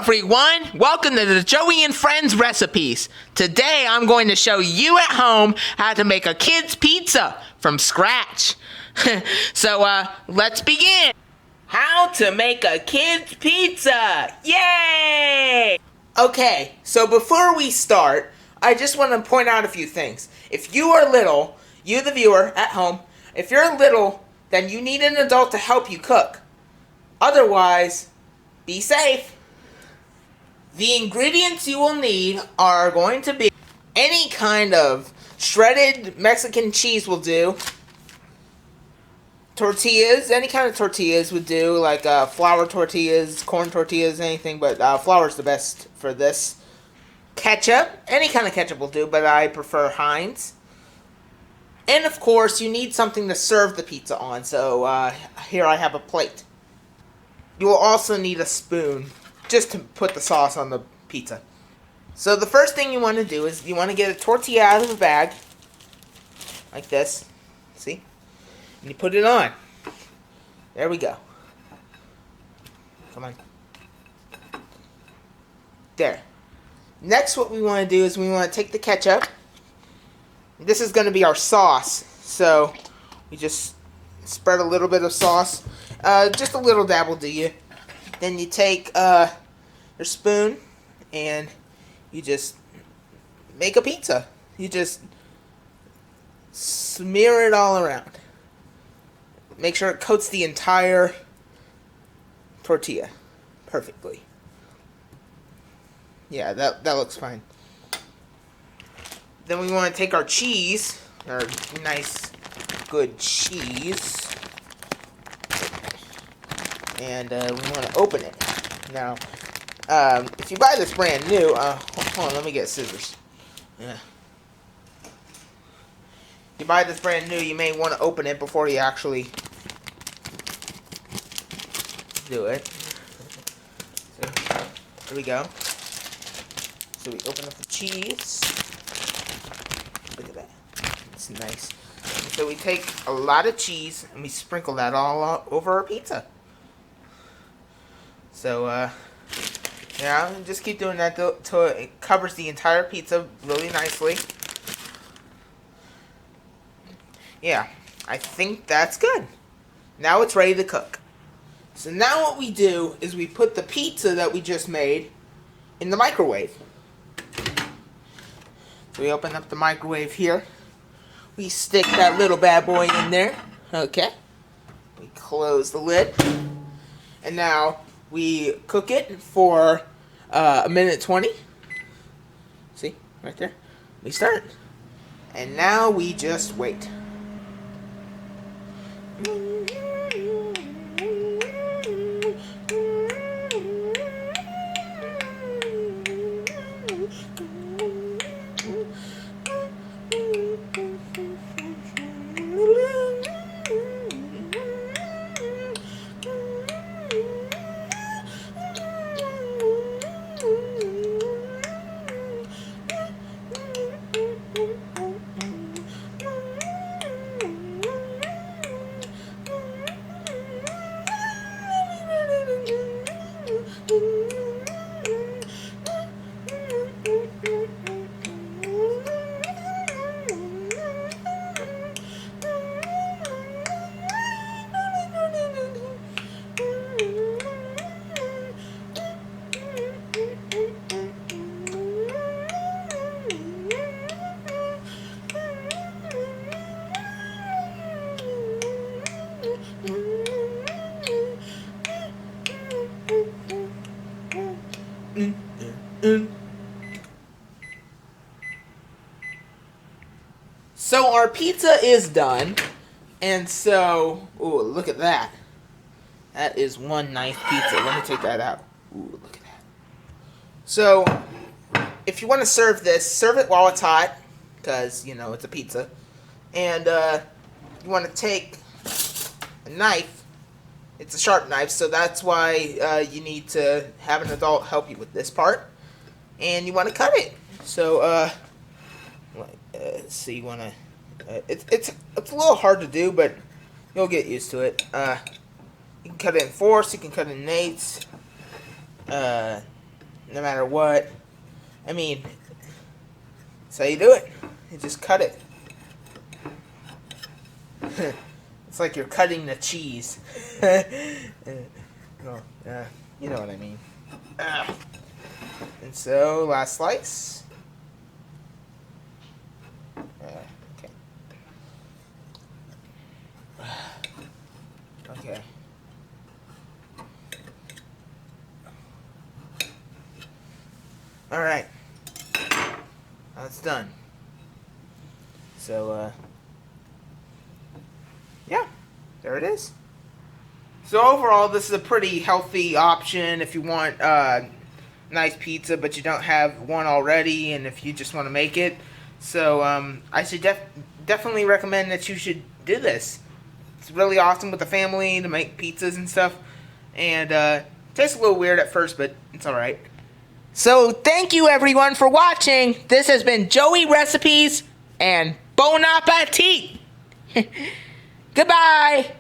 everyone! Welcome to the Joey and Friends recipes. Today I'm going to show you at home how to make a kid's pizza from scratch. So let's begin. How to make a kid's pizza! Yay! Okay, so before we start, I just want to point out a few things. If you are little, you the viewer at home, if you're little, then you need an adult to help you cook. Otherwise, be safe. The ingredients you will need are going to be any kind of shredded Mexican cheese will do. Tortillas, any kind of tortillas would do, like flour tortillas, corn tortillas, anything, but flour's the best for this. Ketchup, any kind of ketchup will do, but I prefer Heinz. And of course, you need something to serve the pizza on, so here I have a plate. You will also need a spoon, just to put the sauce on the pizza. So the first thing you want to do is you want to get a tortilla out of the bag, like this, see? And you put it on. There we go. Come on. There. Next what we want to do is we want to take the ketchup. This is going to be our sauce, so we just spread a little bit of sauce. Just a little dab will do you. Then you take your spoon and you just make a pizza. You just smear it all around. Make sure it coats the entire tortilla perfectly. Yeah, that looks fine. Then we want to take our cheese, our nice, good cheese, and we want to open it. Now, if you buy this brand new, hold on, let me get scissors. Yeah. If you buy this brand new, you may want to open it before you actually do it. So, here we go. So we open up the cheese. Look at that. It's nice. So we take a lot of cheese and we sprinkle that all over our pizza. So, yeah, just keep doing that till it covers the entire pizza really nicely. Yeah, I think that's good. Now it's ready to cook. So now what we do is we put the pizza that we just made in the microwave. So we open up the microwave here. We stick that little bad boy in there. Okay. We close the lid. And now we cook it for a minute 20. See? Right there. We start. And now we just wait. So our pizza is done, and so, ooh, look at that. That is one nice pizza. Let me take that out. Ooh, look at that. So, if you want to serve this, serve it while it's hot, because, you know, it's a pizza. And you want to take a knife. It's a sharp knife, so that's why you need to have an adult help you with this part. And you want to cut it. So, so you want to, it's a little hard to do, but you'll get used to it. You can cut it in fourths, you can cut it in eighths. no matter what. I mean, that's how you do it. You just cut it. It's like you're cutting the cheese. No, you know what I mean. And so, last slice. Okay. Okay. Alright. That's done. So, yeah, there it is. So overall, this is a pretty healthy option if you want nice pizza, but you don't have one already, and if you just want to make it. So I should definitely recommend that you should do this. It's really awesome with the family to make pizzas and stuff, and it tastes a little weird at first, but it's all right. So thank you everyone for watching. This has been Joey Recipes and Bon Appetit. Goodbye.